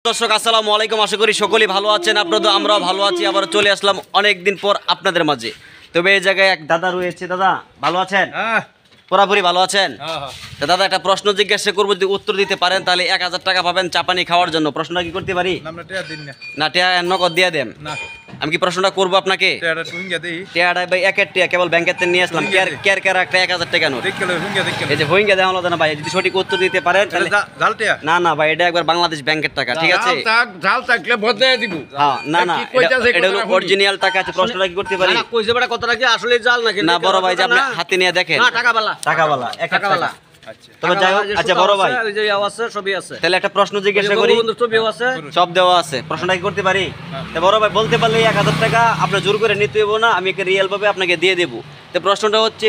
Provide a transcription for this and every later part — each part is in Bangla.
দর্শক আসসালামু আলাইকুম, আশা করি সকলেই ভালো আছেন। আপনাদের আমরাও ভালো আছি। আবার চলে আসলাম অনেক দিন পর আপনাদের মাঝে। তবে এই জায়গায় এক দাদা রয়েছে। দাদা ভালো আছেন? পুরাপুরি ভালো আছেন? দাদা একটা প্রশ্ন জিজ্ঞাসা করবো, যদি উত্তর দিতে পারেন তাহলে 1000 টাকা পাবেন চাপানি খাওয়ার জন্য। প্রশ্নটা কি করতে পারি? না, টিয়া নগদ দিয়ে দেন। আমি কি প্রশ্নটা করবো আপনাকে? টিয়াটা ভাই একের টিয়া কেবল ব্যাংকের থেকে নিয়ে আসলাম। কেয়ার কেয়ার একটা 1000 টাকা নোট। এই যে ভইঙ্গা দেওয়া হলো না ভাই, যদি সঠিক উত্তর দিতে পারেন না না ভাই, এটা একবার বাংলাদেশ ব্যাংকের টাকা, ঠিক আছে? না না, এটা হলো অরিজিনাল টাকা আছে। প্রশ্নটা কি করতে পারি? কথাটা কি আসলে জাল নাকি? না বড় ভাই, যে আপনি হাতে নিয়ে দেখেন। টাকাওয়ালা টাকাওয়ালা। তবে যাই হোক, আচ্ছা বড় ভাই তাহলে একটা প্রশ্ন জিজ্ঞাসা করি। সব দেওয়া আছে, প্রশ্নটা কি করতে পারি? বড় ভাই বলতে পারলে 1000 টাকা আপনার জোর করে নিতে হইব না, আমি রিয়েল ভাবে আপনাকে দিয়ে দেবো। তো প্রশ্নটা হচ্ছে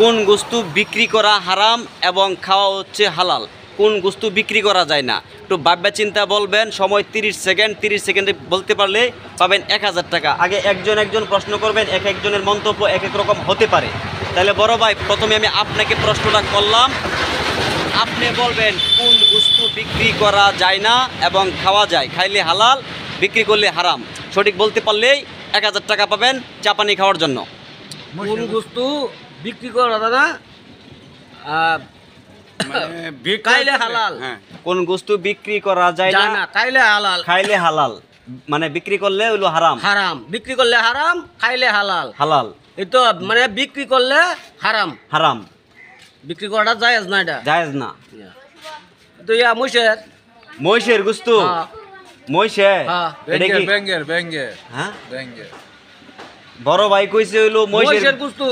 কোন গোস্তু বিক্রি করা হারাম এবং খাওয়া হচ্ছে হালাল? কোন গোস্তু বিক্রি করা যায় না? একটু ভাববে চিন্তা বলবেন। সময় 30 সেকেন্ড। 30 সেকেন্ডে বলতে পারলে পাবেন 1000 টাকা। আগে একজন প্রশ্ন করবেন, একজনের মন্তব্য এক রকম হতে পারে। তাহলে বড় ভাই প্রথমে আমি আপনাকে প্রশ্নটা করলাম, আপনি বলবেন কোন বস্তু বিক্রি করা যায় না এবং খাওয়া যায়, খাইলে হালাল, বিক্রি করলে হারাম। সঠিক বলতে পারলেই 1000 টাকা পাবেন চাপানি খাওয়ার জন্য। কোন বস্তু বিক্রি করা দাদা খাইলে হালাল? কোন বস্তু বিক্রি করা যায় না, খাইলে হালাল, মানে বিক্রি করলে হইলো হারাম। বিক্রি করলে হারাম, খাইলে হালাল। এই তো মানে বিক্রি করলে হারাম, বিক্রি করাটা জায়েজ না। এটা জায়েজ না। তো ইয়া মহিষের গোস্তু। মহিষের এটা কি হ্যাঁ বড় ভাই কইছে হইলো মহিষের গোস্তু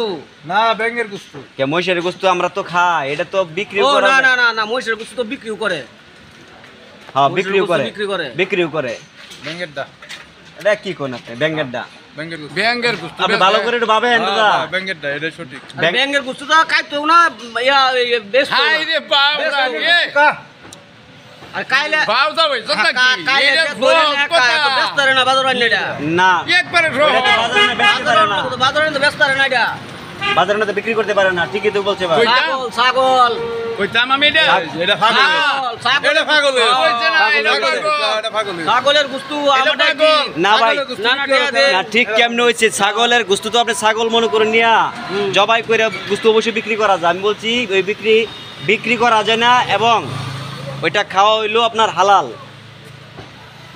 না, ব্যাঙের গোস্তু। কে মহিষের গোস্তু আমরা তো খাই, এটা তো বিক্রি করে না মহিষের গোস্তু তো বিক্রিও করে। হ্যাঁ বিক্রিও করে ব্যাঙেরটা। এটা কি কোন আপনি ব্যাঙেরটা? ব্যাঙের গোস্তু আপনি ভালো করে একটু ভাবেন দাদা। ব্যাঙেরটা এটা সঠিক। ব্যাঙের গোস্তুটা খাইতো না, ইয়া বেশ খাই রে বাবা রে। আর কাইলে বাউ দাও ভাই জোতা কি এটা ব্যস্ত রে না বাজারে না। না একবারে বাজারে তো ব্যস্ত রে না। এটা বাজারে না তো বিক্রি করতে পারে না, ঠিকই তো বলছে ভাই। ছাগল কইতাম আমি এটা পাগল। এটা পাগল হইছে না, এটা পাগল। ছাগলের গোশত আমাটা কি না ভাই? না ঠিক কেমনে হইছে? ছাগলের গোশত তো আপনি ছাগল মনে করে নিয়া জবাই করে গোশত অবশ্যই বিক্রি করা যায়। আমি বলছি ওই বিক্রি করা যায় না এবং ওইটা খাওয়া হইলো আপনার হালাল।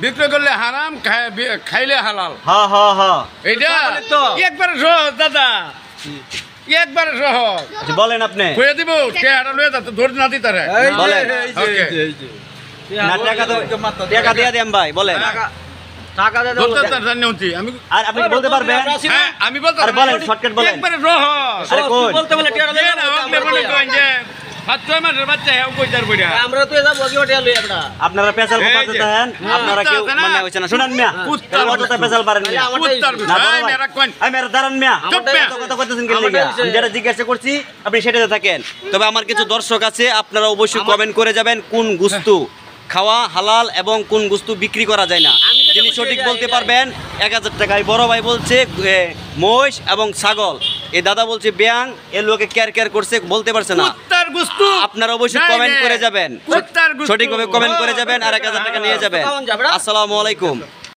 বিক্রি করলে হারাম, খাইলে হালাল। হ্যাঁ হ্যাঁ হ্যাঁ, এইটা একবারে সহজ দাদা, একবারে সহজ। আচ্ছা বলেন আপনি। কইয়া দিব টাকাটা লয়ে যা, তো ধরে না দিতে রে। বলেন। ওকে না টাকা দিয়ে দেন ভাই, বলেন। টাকা দে দাও। ধরতে তার জানি হচ্ছি আমি। আর আপনি বলতে পারবেন? হ্যাঁ আমি বলতে। আরে বলেন, শর্টকাট বলেন। একবারে সহজ। আরে কোন বলতে বলে টাকা দে না, আপনি বলে কইন যে 7 মাসের বাচ্চা হেও কইতার বইরা। আমরা তো এসব বগিও টাকা লই আমরা। আপনারা পেছাল করতে দেন, আপনারা কেউ মানে হইছে না। শুনেন মিয়া, কতটা পেছাল পারেন মিয়া? না মেরা কোন আমি মেরা দাঁড়ান মিয়া, কথা কইতেছেন কি লাগা? আমি যেটা জিজ্ঞাসা করছি আপনি সেটাতে থাকেন। তবে আমার কিছু দর্শক আছে, আপনারা অবশ্যই কমেন্ট করে যাবেন কোন গোশত খাওয়া হালাল এবং কোন গোশত বিক্রি করা যায় না। যিনি সঠিক বলতে পারবেন 1000 টাকা। বড় ভাই বলছে মহিষ এবং ছাগল, এই দাদা বলছে ব্যাং, এর লোকে কেয়ার করছে, বলতে পারছে না। আপনারা অবশ্যই কমেন্ট করে যাবেন, সঠিকভাবে কমেন্ট করে যাবেন আর 1000 টাকা নিয়ে যাবেন। আসসালামু আলাইকুম।